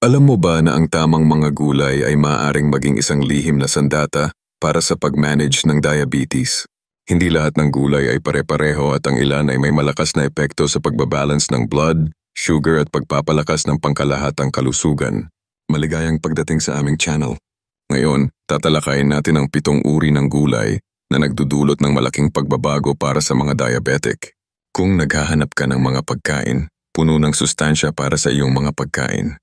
Alam mo ba na ang tamang mga gulay ay maaaring maging isang lihim na sandata para sa pag-manage ng diabetes? Hindi lahat ng gulay ay pare-pareho at ang ilan ay may malakas na epekto sa pagbabalance ng blood, sugar at pagpapalakas ng pangkalahatang kalusugan. Maligayang pagdating sa aming channel. Ngayon, tatalakayin natin ang 7 uri ng gulay na nagdudulot ng malaking pagbabago para sa mga diabetic. Kung naghahanap ka ng mga pagkain, puno ng sustansya para sa iyong mga pagkain,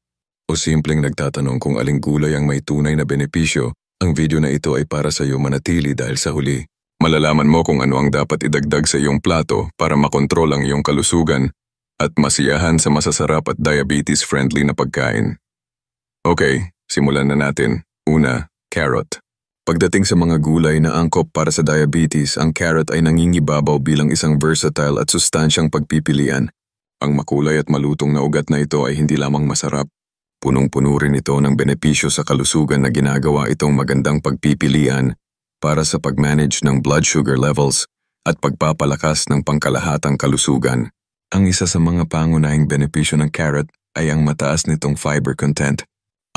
o simpleng nagtatanong kung aling gulay ang may tunay na benepisyo, ang video na ito ay para sa iyo manatili dahil sa huli. Malalaman mo kung ano ang dapat idagdag sa iyong plato para makontrol ang iyong kalusugan at masiyahan sa masasarap at diabetes-friendly na pagkain. Okay, simulan na natin. Una, carrot. Pagdating sa mga gulay na angkop para sa diabetes, ang carrot ay nangingibabaw bilang isang versatile at sustansyang pagpipilian. Ang makulay at malutong na ugat na ito ay hindi lamang masarap. Punong-puno rin ito ng benepisyo sa kalusugan na ginagawa itong magandang pagpipilian para sa pag-manage ng blood sugar levels at pagpapalakas ng pangkalahatang kalusugan. Ang isa sa mga pangunahing benepisyo ng carrot ay ang mataas nitong fiber content.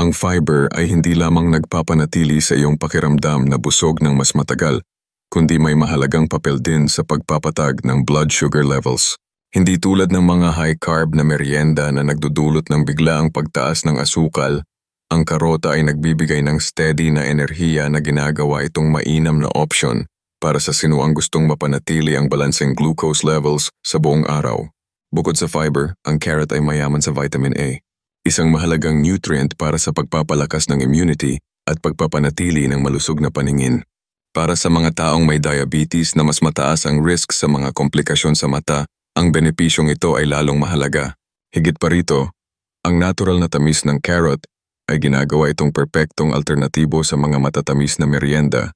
Ang fiber ay hindi lamang nagpapanatili sa iyong pakiramdam na busog ng mas matagal, kundi may mahalagang papel din sa pagpapatag ng blood sugar levels. Hindi tulad ng mga high-carb na merienda na nagdudulot ng biglaang pagtaas ng asukal, ang karota ay nagbibigay ng steady na enerhiya na ginagawa itong mainam na option para sa sinuang gustong mapanatili ang balanseng glucose levels sa buong araw. Bukod sa fiber, ang carrot ay mayaman sa vitamin A, isang mahalagang nutrient para sa pagpapalakas ng immunity at pagpapanatili ng malusog na paningin. Para sa mga taong may diabetes na mas mataas ang risk sa mga komplikasyon sa mata, ang benepisyong ito ay lalong mahalaga. Higit pa rito, ang natural na tamis ng carrot ay ginagawa itong perpektong alternatibo sa mga matatamis na merienda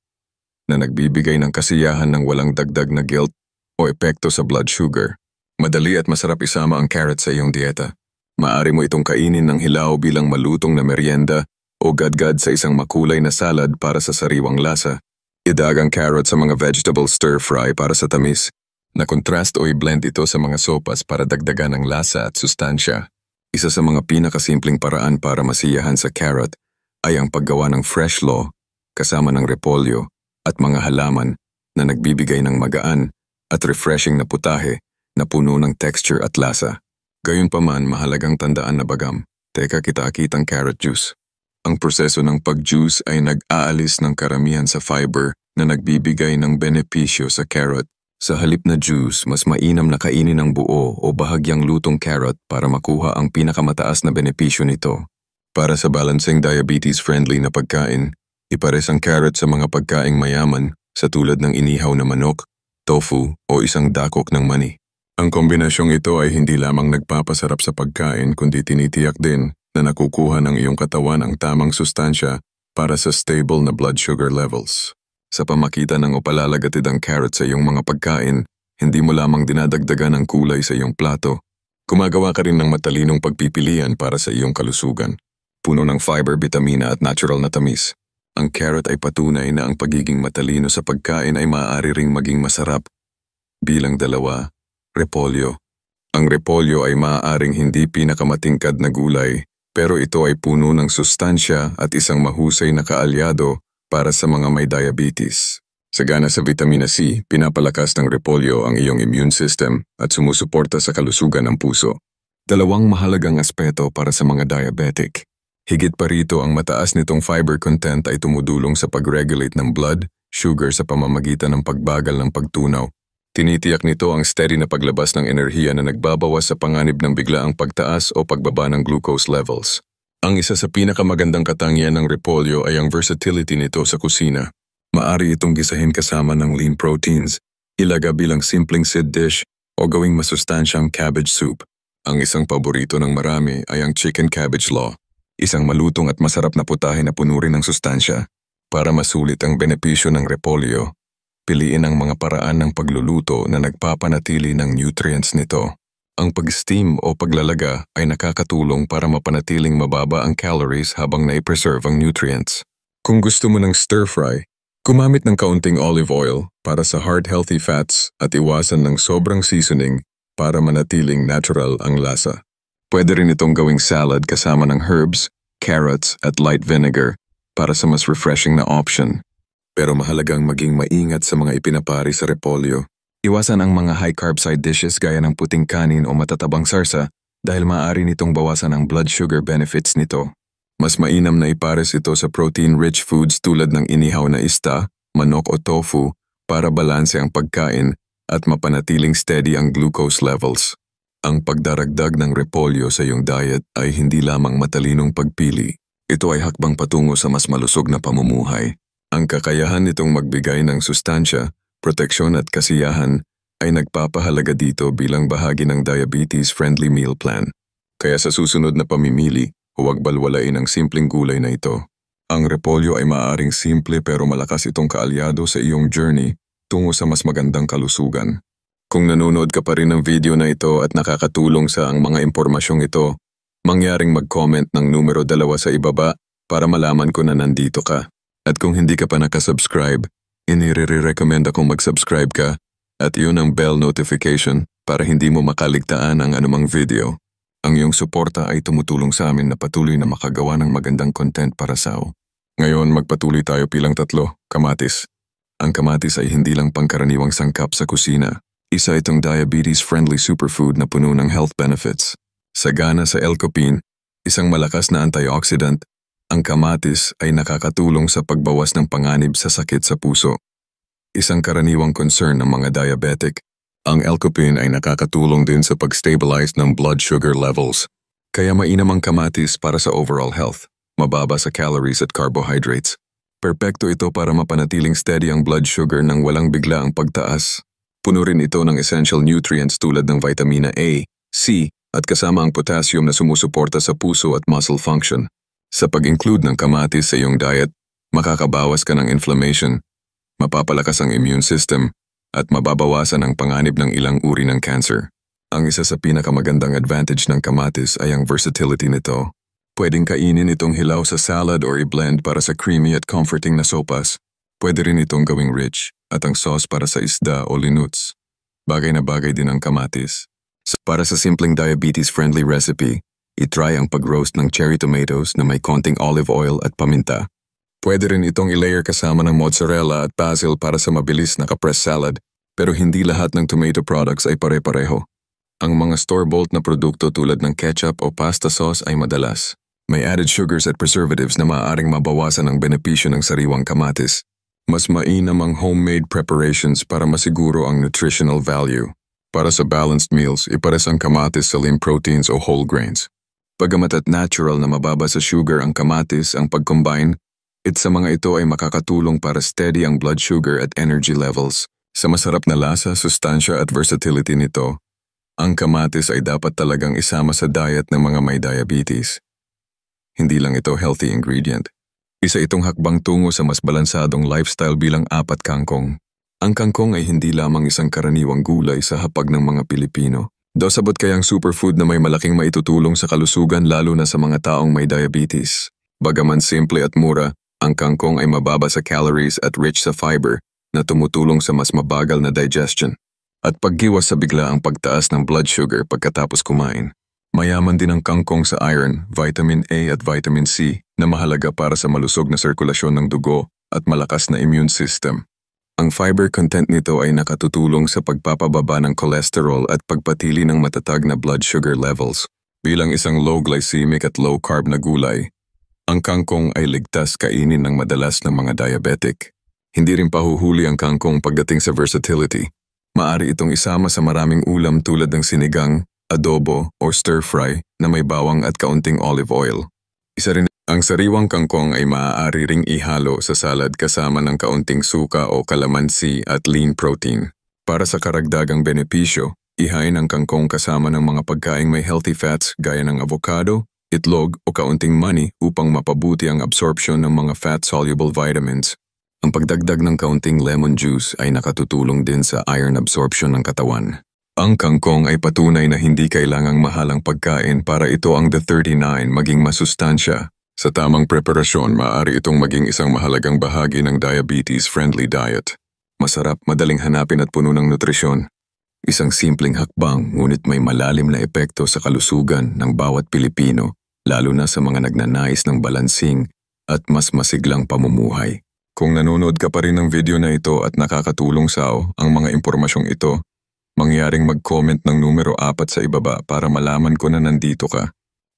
na nagbibigay ng kasiyahan ng walang dagdag na guilt o epekto sa blood sugar. Madali at masarap isama ang carrot sa iyong dieta. Maaari mo itong kainin ng hilaw bilang malutong na merienda o gadgad sa isang makulay na salad para sa sariwang lasa. Idag ang carrot sa mga vegetable stir-fry para sa tamis. Na-contrast o i-blend ito sa mga sopas para dagdagan ng lasa at sustansya. Isa sa mga pinakasimpleng paraan para masiyahan sa carrot ay ang paggawa ng fresh law kasama ng repolyo at mga halaman na nagbibigay ng magaan at refreshing na putahe na puno ng texture at lasa. Gayunpaman, mahalagang tandaan na bagam, teka kita-kitang carrot juice. Ang proseso ng pag-juice ay nag-aalis ng karamihan sa fiber na nagbibigay ng benepisyo sa carrot. Sa halip na juice, mas mainam na kainin ang buo o bahagyang lutong carrot para makuha ang pinakamataas na benepisyo nito. Para sa balancing diabetes-friendly na pagkain, ipares ang carrot sa mga pagkaing mayaman sa tulad ng inihaw na manok, tofu o isang dakok ng mani. Ang kombinasyong ito ay hindi lamang nagpapasarap sa pagkain kundi tinitiyak din na nakukuha ng iyong katawan ang tamang sustansya para sa stable na blood sugar levels. Sa pamagitan ng upalalagatid ang carrot sa iyong mga pagkain, hindi mo lamang dinadagdagan ang kulay sa iyong plato, gumagawa ka rin ng matalinong pagpipilian para sa iyong kalusugan. Puno ng fiber, bitamina at natural na tamis. Ang carrot ay patunay na ang pagiging matalino sa pagkain ay maaari ring maging masarap. Bilang 2, repolyo. Ang repolyo ay maaaring hindi pinakamatingkad na gulay, pero ito ay puno ng sustansya at isang mahusay na kaalyado para sa mga may diabetes. Sagana sa vitamina C, pinapalakas ng repolyo ang iyong immune system at sumusuporta sa kalusugan ng puso. 2 mahalagang aspeto para sa mga diabetic. Higit pa rito, ang mataas nitong fiber content ay tumutulong sa pag-regulate ng blood, sugar sa pamamagitan ng pagbagal ng pagtunaw. Tinitiyak nito ang steady na paglabas ng enerhiya na nagbabawas sa panganib ng biglaang pagtaas o pagbaba ng glucose levels. Ang isa sa pinakamagandang katangian ng repolyo ay ang versatility nito sa kusina. Maari itong gisahin kasama ng lean proteins, ilaga bilang simpleng seed dish o gawing masustansyang cabbage soup. Ang isang paborito ng marami ay ang chicken cabbage law, isang malutong at masarap na putahe na puno rin ng sustansya. Para masulit ang benepisyo ng repolyo, piliin ang mga paraan ng pagluluto na nagpapanatili ng nutrients nito. Ang pag-steam o paglalaga ay nakakatulong para mapanatiling mababa ang calories habang nai-preserve ang nutrients. Kung gusto mo ng stir-fry, gumamit ng kaunting olive oil para sa heart-healthy fats at iwasan ng sobrang seasoning para manatiling natural ang lasa. Pwede rin itong gawing salad kasama ng herbs, carrots at light vinegar para sa mas refreshing na option. Pero mahalagang maging maingat sa mga ipinapari sa repolyo. Iwasan ang mga high-carb side dishes gaya ng puting kanin o matatabang sarsa dahil maaari nitong bawasan ang blood sugar benefits nito. Mas mainam na ipares ito sa protein-rich foods tulad ng inihaw na isda, manok o tofu para balanse ang pagkain at mapanatiling steady ang glucose levels. Ang pagdaragdag ng repolyo sa iyong diet ay hindi lamang matalinong pagpili. Ito ay hakbang patungo sa mas malusog na pamumuhay. Ang kakayahan nitong magbigay ng sustansya, proteksyon at kasiyahan ay nagpapahalaga dito bilang bahagi ng diabetes-friendly meal plan. Kaya sa susunod na pamimili, huwag balwalain ang simpleng gulay na ito. Ang repolyo ay maaaring simple pero malakas itong kaalyado sa iyong journey tungo sa mas magandang kalusugan. Kung nanonood ka pa rin ng video na ito at nakakatulong sa ang mga impormasyong ito, mangyaring mag-comment ng numero 2 sa ibaba para malaman ko na nandito ka. At kung hindi ka pa nakasubscribe, inire-recommend akong mag-subscribe ka at yun ang bell notification para hindi mo makaligtaan ang anumang video. Ang iyong suporta ay tumutulong sa amin na patuloy na makagawa ng magandang content para sa iyo. Ngayon magpatuloy tayo pilang 3, kamatis. Ang kamatis ay hindi lang pangkaraniwang sangkap sa kusina. Isa itong diabetes-friendly superfood na puno ng health benefits. Sagana sa lycopene, isang malakas na antioxidant, ang kamatis ay nakakatulong sa pagbawas ng panganib sa sakit sa puso. Isang karaniwang concern ng mga diabetic, ang lycopene ay nakakatulong din sa pag-stabilize ng blood sugar levels. Kaya mainam ang kamatis para sa overall health, mababa sa calories at carbohydrates. Perpekto ito para mapanatiling steady ang blood sugar nang walang bigla ang pagtaas. Puno rin ito ng essential nutrients tulad ng vitamina A, C, at kasama ang potassium na sumusuporta sa puso at muscle function. Sa pag-include ng kamatis sa iyong diet, makakabawas ka ng inflammation, mapapalakas ang immune system, at mababawasan ang panganib ng ilang uri ng cancer. Ang isa sa pinakamagandang advantage ng kamatis ay ang versatility nito. Pwedeng kainin itong hilaw sa salad or i-blend para sa creamy at comforting na sopas. Pwede rin itong gawing rich at ang sauce para sa isda o linuts. Bagay na bagay din ang kamatis. Para sa simpleng diabetes-friendly recipe, itry ang pag-roast ng cherry tomatoes na may konting olive oil at paminta. Pwede rin itong i-layer kasama ng mozzarella at basil para sa mabilis na ka-press salad, pero hindi lahat ng tomato products ay pare-pareho. Ang mga store-bought na produkto tulad ng ketchup o pasta sauce ay madalas. May added sugars at preservatives na maaaring mabawasan ang benepisyo ng sariwang kamatis. Mas mainam ang homemade preparations para masiguro ang nutritional value. Para sa balanced meals, ipares ang kamatis sa lean proteins o whole grains. Bagamat at natural na mababa sa sugar ang kamatis ang pag-combine, sa mga ito ay makakatulong para steady ang blood sugar at energy levels. Sa masarap na lasa, sustansya at versatility nito, ang kamatis ay dapat talagang isama sa diet ng mga may diabetes. Hindi lang ito healthy ingredient. Isa itong hakbang tungo sa mas balansadong lifestyle bilang 4 kangkong. Ang kangkong ay hindi lamang isang karaniwang gulay sa hapag ng mga Pilipino. Sabot kayang superfood na may malaking maitutulong sa kalusugan lalo na sa mga taong may diabetes. Bagaman simple at mura, ang kangkong ay mababa sa calories at rich sa fiber na tumutulong sa mas mabagal na digestion at paggiwas sa bigla ang pagtaas ng blood sugar pagkatapos kumain. Mayaman din ang kangkong sa iron, vitamin A at vitamin C na mahalaga para sa malusog na sirkulasyon ng dugo at malakas na immune system. Ang fiber content nito ay nakatutulong sa pagpapababa ng cholesterol at pagpatili ng matatag na blood sugar levels. Bilang isang low glycemic at low carb na gulay, ang kangkong ay ligtas kainin ng madalas ng mga diabetic. Hindi rin pahuhuli ang kangkong pagdating sa versatility. Maari itong isama sa maraming ulam tulad ng sinigang, adobo o stir-fry na may bawang at kaunting olive oil. Isa rin ang sariwang kangkong ay maaari ring ihalo sa salad kasama ng kaunting suka o kalamansi at lean protein. Para sa karagdagang benepisyo, ihain ang kangkong kasama ng mga pagkaing may healthy fats gaya ng avocado, itlog o kaunting mani upang mapabuti ang absorption ng mga fat-soluble vitamins. Ang pagdagdag ng kaunting lemon juice ay nakatutulong din sa iron absorption ng katawan. Ang kangkong ay patunay na hindi kailangang mahalang pagkain para ito ang the 39 maging masustansya. Sa tamang preparasyon, maaari itong maging isang mahalagang bahagi ng diabetes-friendly diet. Masarap, madaling hanapin at puno ng nutrisyon. Isang simpleng hakbang ngunit may malalim na epekto sa kalusugan ng bawat Pilipino, lalo na sa mga nagnanais ng balansing at mas masiglang pamumuhay. Kung nanonood ka pa rin ng video na ito at nakakatulong sa'yo ang mga impormasyong ito, mangyaring mag-comment ng numero 4 sa ibaba para malaman ko na nandito ka.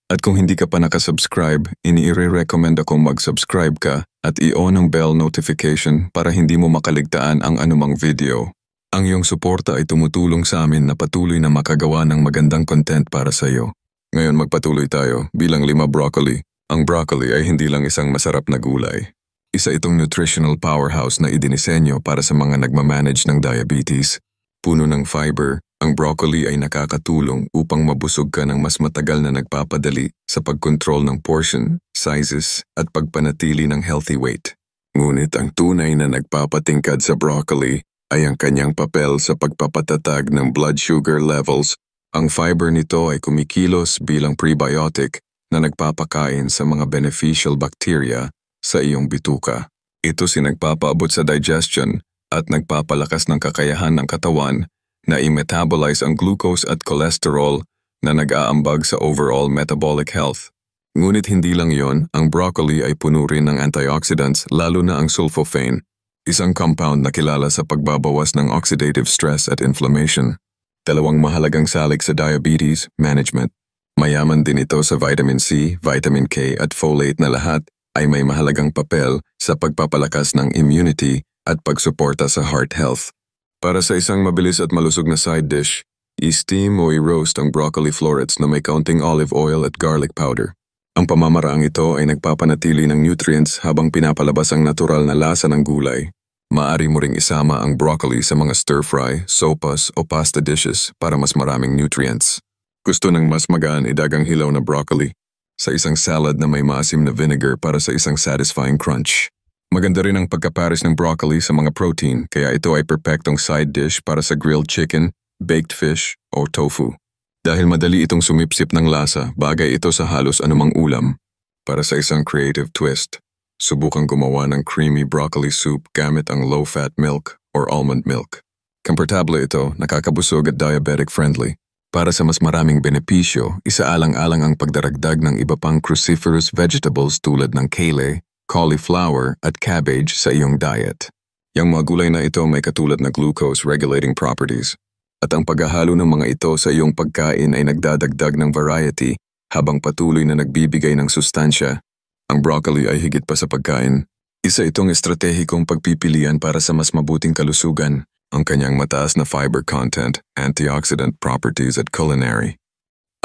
At kung hindi ka pa nakasubscribe, ini-recommend akong mag-subscribe ka at i-on ang bell notification para hindi mo makaligtaan ang anumang video. Ang iyong suporta ay tumutulong sa amin na patuloy na makagawa ng magandang content para sa iyo. Ngayon magpatuloy tayo bilang 5 broccoli. Ang broccoli ay hindi lang isang masarap na gulay. Isa itong nutritional powerhouse na idinisenyo para sa mga nagmamanage ng diabetes. Puno ng fiber, ang broccoli ay nakakatulong upang mabusog ka ng mas matagal na nagpapadali sa pagkontrol ng portion, sizes at pagpanatili ng healthy weight. Ngunit ang tunay na nagpapatingkad sa broccoli ay ang kanyang papel sa pagpapatatag ng blood sugar levels. Ang fiber nito ay kumikilos bilang prebiotic na nagpapakain sa mga beneficial bacteria sa iyong bituka. Ito nagpapaabot sa digestion at nagpapalakas ng kakayahan ng katawan na i-metabolize ang glucose at cholesterol na nag-aambag sa overall metabolic health. Ngunit hindi lang yon, ang broccoli ay puno rin ng antioxidants lalo na ang sulforaphane, isang compound na kilala sa pagbabawas ng oxidative stress at inflammation. Dalawang mahalagang salik sa diabetes management. Mayaman din ito sa vitamin C, vitamin K at folate na lahat ay may mahalagang papel sa pagpapalakas ng immunity at pagsuporta sa heart health. Para sa isang mabilis at malusog na side dish, i-steam o i-roast ang broccoli florets na may kaunting olive oil at garlic powder. Ang pamamaraang ito ay nagpapanatili ng nutrients habang pinapalabas ang natural na lasa ng gulay. Maaari mo ring isama ang broccoli sa mga stir-fry, sopas o pasta dishes para mas maraming nutrients. Gusto ng mas magaan idagang hilaw na broccoli sa isang salad na may maasim na vinegar para sa isang satisfying crunch. Maganda rin ang pagkapares ng broccoli sa mga protein kaya ito ay perpektong side dish para sa grilled chicken, baked fish o tofu. Dahil madali itong sumipsip ng lasa, bagay ito sa halos anumang ulam. Para sa isang creative twist, subukang gumawa ng creamy broccoli soup gamit ang low-fat milk or almond milk. Komportable ito, nakakabusog at diabetic-friendly. Para sa mas maraming benepisyo, isaalang-alang ang pagdaragdag ng iba pang cruciferous vegetables tulad ng kale, cauliflower at cabbage sa iyong diet. Yang mga gulay na ito may katulad na glucose-regulating properties. At ang paghahalo ng mga ito sa iyong pagkain ay nagdadagdag ng variety habang patuloy na nagbibigay ng sustansya. Ang broccoli ay higit pa sa pagkain. Isa itong estratehikong pagpipilian para sa mas mabuting kalusugan, ang kanyang mataas na fiber content, antioxidant properties at culinary.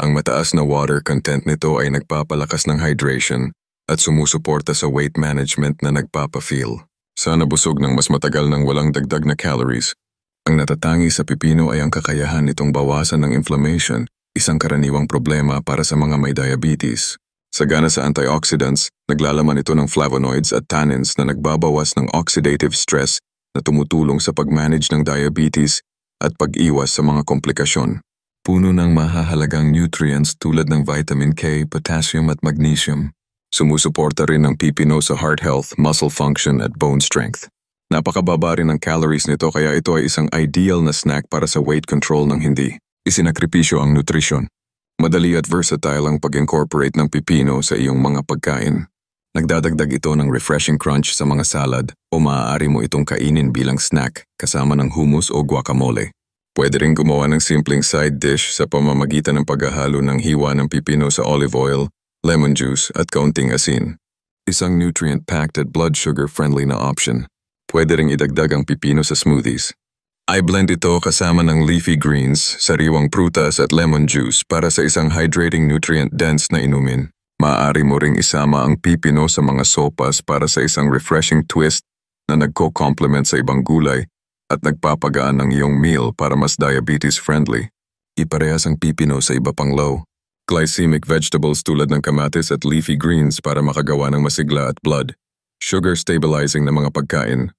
Ang mataas na water content nito ay nagpapalakas ng hydration at sumusuporta sa weight management na nagpapa-feel. Sana busog ng mas matagal ng walang dagdag na calories. Ang natatangi sa pipino ay ang kakayahan nitong bawasan ng inflammation, isang karaniwang problema para sa mga may diabetes. Sagana sa antioxidants, naglalaman ito ng flavonoids at tannins na nagbabawas ng oxidative stress na tumutulong sa pag-manage ng diabetes at pag-iwas sa mga komplikasyon. Puno ng mahahalagang nutrients tulad ng vitamin K, potassium at magnesium. Sumusuporta rin ng pipino sa heart health, muscle function at bone strength. Napakababa rin ng calories nito kaya ito ay isang ideal na snack para sa weight control ng hindi isinakripisyo ang nutrisyon. Madali at versatile ang pag-incorporate ng pipino sa iyong mga pagkain. Nagdadagdag ito ng refreshing crunch sa mga salad o maaari mo itong kainin bilang snack kasama ng hummus o guacamole. Pwede rin gumawa ng simpleng side dish sa pamamagitan ng paghahalo ng hiwa ng pipino sa olive oil, lemon juice at kaunting asin. Isang nutrient-packed at blood sugar-friendly na option. Pwede ring idagdag ang pipino sa smoothies. I-blend ito kasama ng leafy greens, sariwang prutas at lemon juice para sa isang hydrating nutrient-dense na inumin. Maaari mo ring isama ang pipino sa mga sopas para sa isang refreshing twist na nagko-complement sa ibang gulay at nagpapagaan ng iyong meal para mas diabetes-friendly. Iparehas ang pipino sa iba pang low glycemic vegetables tulad ng kamatis at leafy greens para makagawa ng masigla at blood sugar-stabilizing na mga pagkain.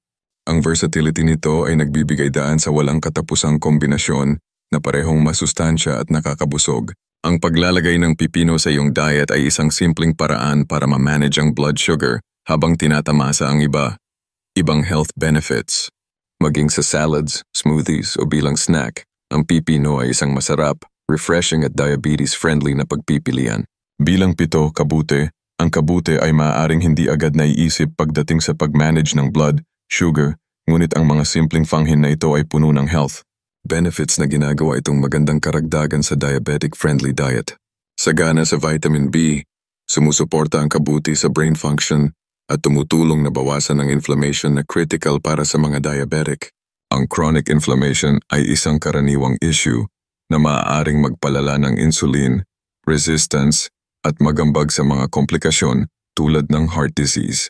Ang versatility nito ay nagbibigay daan sa walang katapusang kombinasyon na parehong masustansya at nakakabusog. Ang paglalagay ng pipino sa iyong diet ay isang simpleng paraan para ma-manage ang blood sugar habang tinatamasa ang ibang health benefits. Maging sa salads, smoothies o bilang snack, Ang pipino ay isang masarap, refreshing at diabetes-friendly na pagpipilian. Bilang 7, kabute. Ang kabute ay maaaring hindi agad naiisip pagdating sa pag-manage ng blood, sugar, ngunit ang mga simpleng fanghin na ito ay puno ng health benefits na ginagawa itong magandang karagdagan sa diabetic-friendly diet. Sagana sa vitamin B, sumusuporta ang kabuti sa brain function at tumutulong na bawasan ang inflammation na critical para sa mga diabetic. Ang chronic inflammation ay isang karaniwang issue na maaaring magpalala ng insulin, resistance, at magambag sa mga komplikasyon tulad ng heart disease.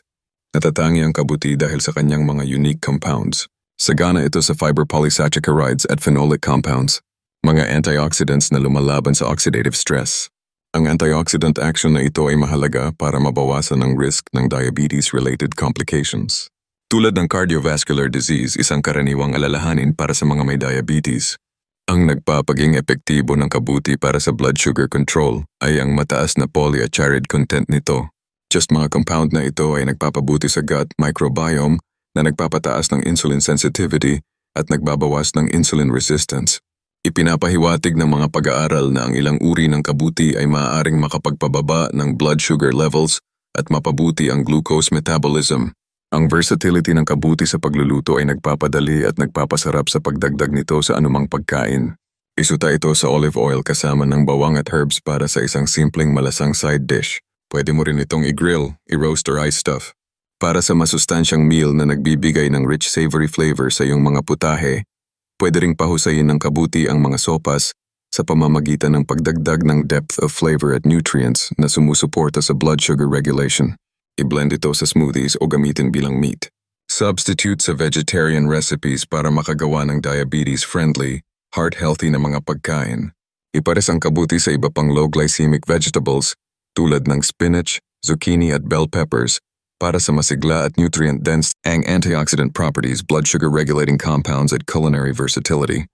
Natatangi ang kabuti dahil sa kanyang mga unique compounds. Sagana ito sa fiber polysaccharides at phenolic compounds, mga antioxidants na lumalaban sa oxidative stress. Ang antioxidant action na ito ay mahalaga para mabawasan ang risk ng diabetes-related complications. Tulad ng cardiovascular disease, isang karaniwang alalahanin para sa mga may diabetes. Ang nagpapaging epektibo ng kabuti para sa blood sugar control ay ang mataas na polysaccharide content nito. Just mga compound na ito ay nagpapabuti sa gut microbiome na nagpapataas ng insulin sensitivity at nagbabawas ng insulin resistance. Ipinapahiwatig ng mga pag-aaral na ang ilang uri ng kabuti ay maaaring makapagpababa ng blood sugar levels at mapabuti ang glucose metabolism. Ang versatility ng kabuti sa pagluluto ay nagpapadali at nagpapasarap sa pagdagdag nito sa anumang pagkain. Isuta ito sa olive oil kasama ng bawang at herbs para sa isang simpleng malasang side dish. Pwede mo rin itong i-grill, i-roast or i-stuff. Para sa masustansyang meal na nagbibigay ng rich savory flavor sa iyong mga putahe, pwede ring pahusayin ng kabuti ang mga sopas sa pamamagitan ng pagdagdag ng depth of flavor at nutrients na sumusuporta sa blood sugar regulation. I-blend ito sa smoothies o gamitin bilang meat. Substitute sa vegetarian recipes para makagawa ng diabetes-friendly, heart-healthy na mga pagkain. Ipares ang kabuti sa iba pang low-glycemic vegetables tulad ng spinach, zucchini at bell peppers para sa masigla at nutrient-dense ang antioxidant properties, blood sugar-regulating compounds at culinary versatility.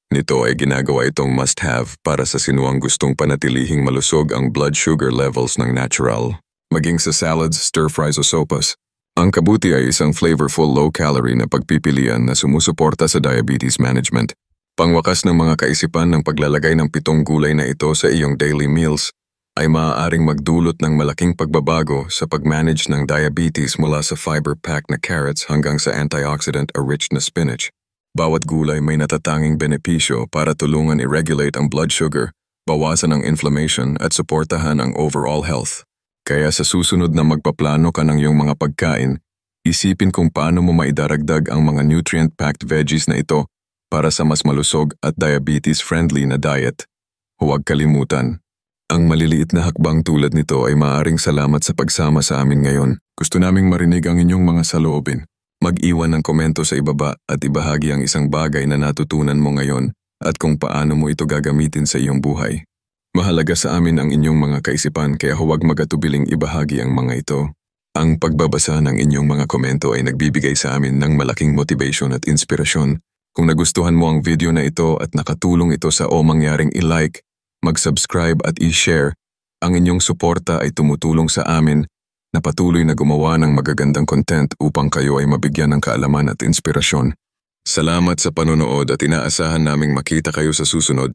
Nito ay ginagawa itong must-have para sa sinuwang gustong panatilihing malusog ang blood sugar levels ng natural. Maging sa salads, stir-fries o sopas, ang kabuti ay isang flavorful low-calorie na pagpipilian na sumusuporta sa diabetes management. Pangwakas ng mga kaisipan ng paglalagay ng 7 gulay na ito sa iyong daily meals ay maaaring magdulot ng malaking pagbabago sa pag-manage ng diabetes mula sa fiber-packed na carrots hanggang sa antioxidant-rich na spinach. Bawat gulay may natatanging benepisyo para tulungan i-regulate ang blood sugar, bawasan ang inflammation at suportahan ang overall health. Kaya sa susunod na magpaplano ka ng iyong mga pagkain, isipin kung paano mo maidaragdag ang mga nutrient-packed veggies na ito para sa mas malusog at diabetes-friendly na diet. Huwag kalimutan, ang maliliit na hakbang tulad nito ay maaaring salamat sa pagsama sa amin ngayon. Gusto naming marinig ang inyong mga saloobin. Mag-iwan ng komento sa ibaba at ibahagi ang isang bagay na natutunan mo ngayon at kung paano mo ito gagamitin sa iyong buhay. Mahalaga sa amin ang inyong mga kaisipan kaya huwag magatubiling ibahagi ang mga ito. Ang pagbabasa ng inyong mga komento ay nagbibigay sa amin ng malaking motivation at inspirasyon. Kung nagustuhan mo ang video na ito at nakatulong ito sa o mangyaring i-like, mag-subscribe at i-share, ang inyong suporta ay tumutulong sa amin na patuloy na gumawa ng magagandang content upang kayo ay mabigyan ng kaalaman at inspirasyon. Salamat sa panonood at inaasahan naming makita kayo sa susunod.